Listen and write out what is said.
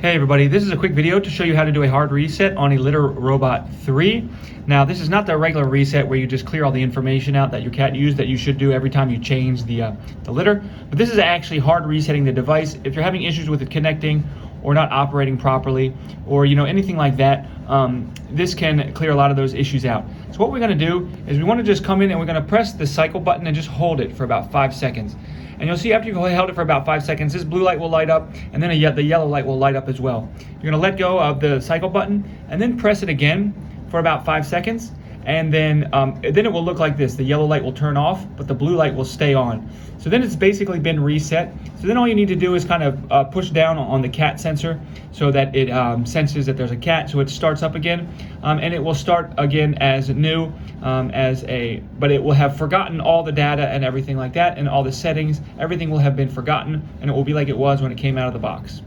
Hey everybody, this is a quick video to show you how to do a hard reset on a Litter-Robot 3. Now this is not the regular reset where you just clear all the information out that your cat used that you should do every time you change the litter, but this is actually hard resetting the device. If you're having issues with it connecting or not operating properly or anything like that, this can clear a lot of those issues out. So what we're going to do is we want to just come in and we're going to press the cycle button and just hold it for about 5 seconds. And you'll see after you've held it for about 5 seconds, this blue light will light up, and then the yellow light will light up as well. You're going to let go of the cycle button, and then press it again for about 5 seconds, and then it will look like this. The yellow light will turn off, but the blue light will stay on. So then it's basically been reset. So then all you need to do is kind of push down on the cat sensor so that it senses that there's a cat, so it starts up again, and it will start again as new, but it will have forgotten all the data and everything like that, and all the settings. Everything will have been forgotten, and it will be like it was when it came out of the box.